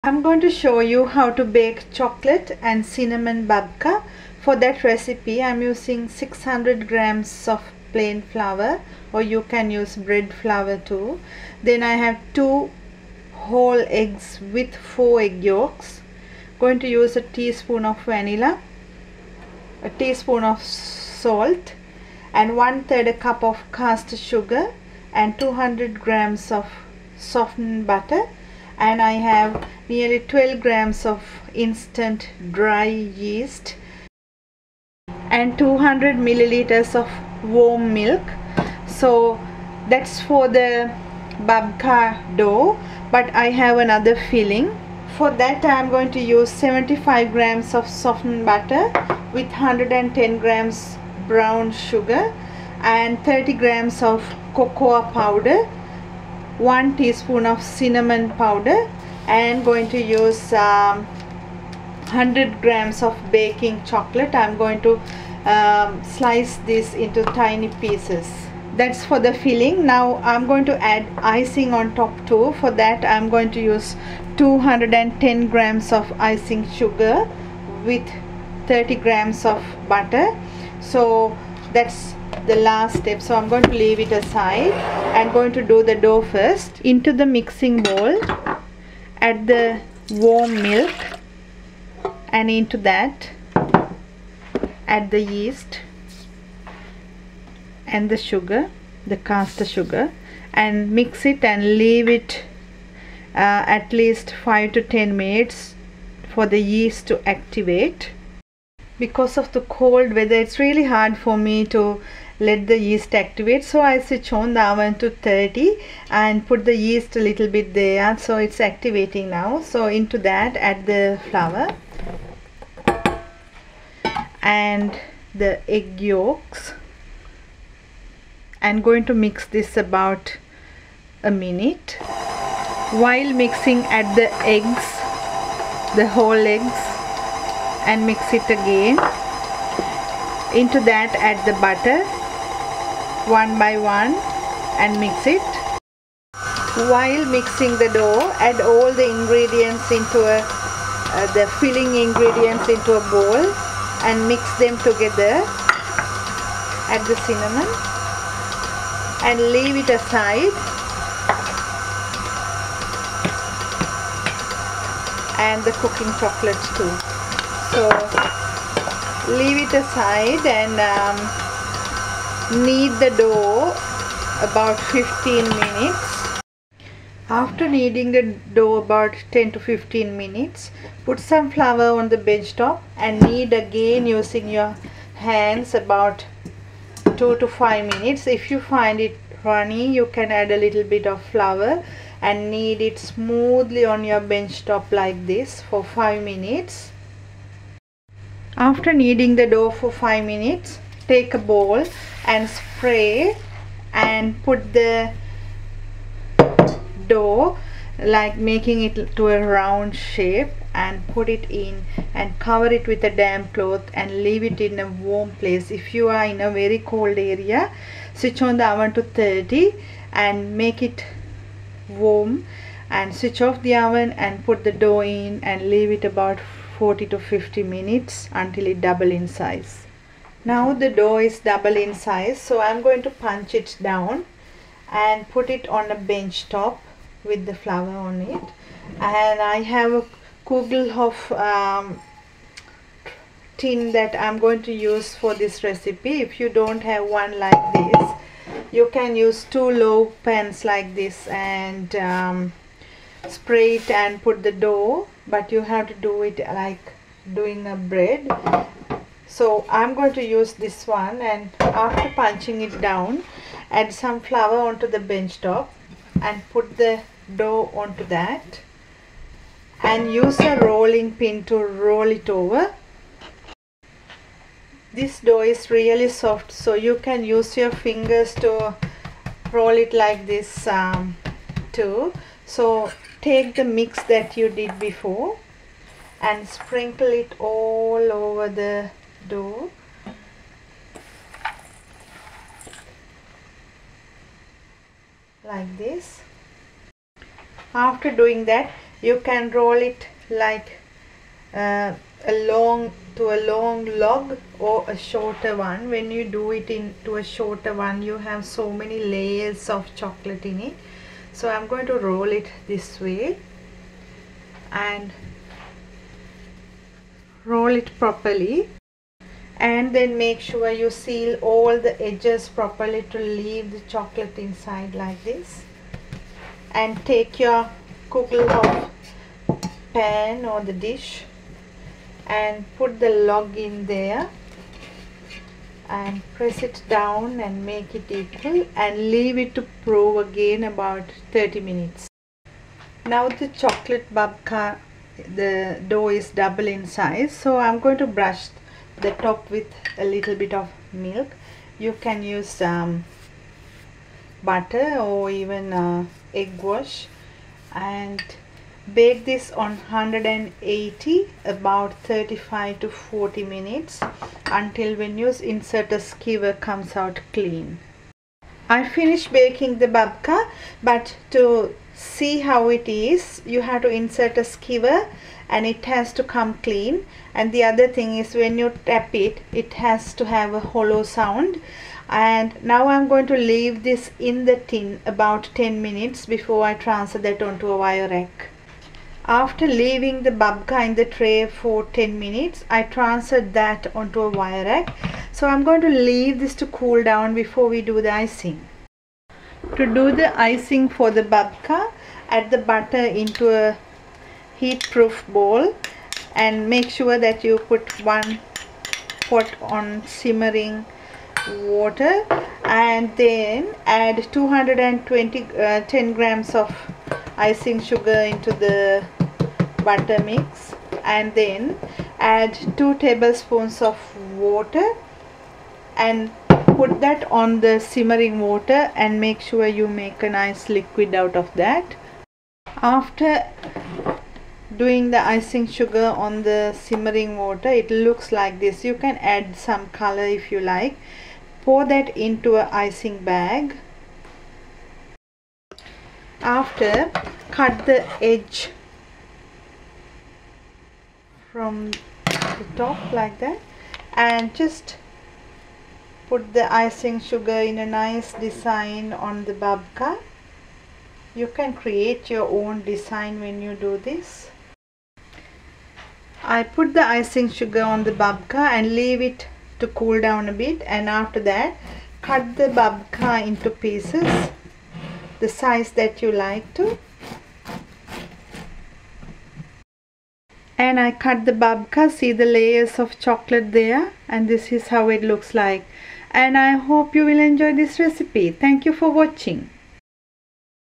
I'm going to show you how to bake chocolate and cinnamon babka. For that recipe I'm using 600 grams of plain flour, or you can use bread flour too. Then I have 2 whole eggs with 4 egg yolks. Going to use a teaspoon of vanilla, a teaspoon of salt, and 1/3 a cup of caster sugar, and 200 grams of softened butter, and I have nearly 12 grams of instant dry yeast and 200 milliliters of warm milk. So that's for the babka dough, but I have another filling. For that I am going to use 75 grams of softened butter with 110 grams brown sugar and 30 grams of cocoa powder, 1 teaspoon of cinnamon powder, and going to use 100 grams of baking chocolate. I'm going to slice this into tiny pieces. That's for the filling. Now I'm going to add icing on top too. For that I'm going to use 210 grams of icing sugar with 30 grams of butter. So that's the last step, so I'm going to leave it aside. I'm going to do the dough first. Into the mixing bowl add the warm milk, and into that add the yeast and the sugar, the caster sugar, and mix it and leave it at least 5 to 10 minutes for the yeast to activate. Because of the cold weather it's really hard for me to let the yeast activate, so I switch on the oven to 30 and put the yeast a little bit there, so it's activating now. So into that add the flour and the egg yolks, and going to mix this about a minute. While mixing add the eggs, the whole eggs, and mix it again. Into that add the butter one by one and mix it. While mixing the dough, add all the ingredients into the filling ingredients into a bowl and mix them together. Add the cinnamon and leave it aside, and the cooking chocolates too. So leave it aside and knead the dough about 15 minutes. After kneading the dough about 10 to 15 minutes, put some flour on the bench top and knead again using your hands about 2 to 5 minutes. If you find it runny, you can add a little bit of flour and knead it smoothly on your bench top like this for 5 minutes. After kneading the dough for 5 minutes, take a bowl and spray and put the dough, like making it to a round shape, and put it in and cover it with a damp cloth and leave it in a warm place. If you are in a very cold area, switch on the oven to 30 and make it warm, and switch off the oven and put the dough in and leave it about 40 to 50 minutes until it double in size. Now the dough is double in size, so I'm going to punch it down and put it on a bench top with the flour on it. And I have a kugel of tin that I'm going to use for this recipe. If you don't have one like this, you can use 2 loaf pans like this and spray it and put the dough, but you have to do it like doing a bread. So I'm going to use this one, and after punching it down, add some flour onto the bench top and put the dough onto that and use a rolling pin to roll it over. This dough is really soft, so you can use your fingers to roll it like this too. So take the mix that you did before and sprinkle it all over the dough. Like this. After doing that, You can roll it like a long log or a shorter one. When you do it into a shorter one, you have so many layers of chocolate in it. So I'm going to roll it this way and roll it properly, and then make sure you seal all the edges properly to leave the chocolate inside like this. And take your cooktop pan or the dish and put the log in there and press it down and make it equal and leave it to prove again about 30 minutes. Now the chocolate babka, the dough is double in size, so I'm going to brush the top with a little bit of milk. You can use butter or even egg wash, and bake this on 180 about 35 to 40 minutes until when you insert a skewer comes out clean. I finished baking the babka, but to see how it is, you have to insert a skewer and it has to come clean. And the other thing is, when you tap it, it has to have a hollow sound. And now I'm going to leave this in the tin about 10 minutes before I transfer that onto a wire rack. After leaving the babka in the tray for 10 minutes, I transferred that onto a wire rack. So I'm going to leave this to cool down before we do the icing. To do the icing for the babka, add the butter into a heat-proof bowl and make sure that you put one pot on simmering water, and then add 10 grams of icing sugar into the butter mix, and then add 2 tablespoons of water and put that on the simmering water and make sure you make a nice liquid out of that. After doing the icing sugar on the simmering water, it looks like this. You can add some color if you like. Pour that into an icing bag. After, cut the edge from the top like that and just put the icing sugar in a nice design on the babka. You can create your own design when you do this. I put the icing sugar on the babka and leave it to cool down a bit, and after that cut the babka into pieces the size that you like to. And I cut the babka, see the layers of chocolate there, and this is how it looks like. And I hope you will enjoy this recipe. Thank you for watching.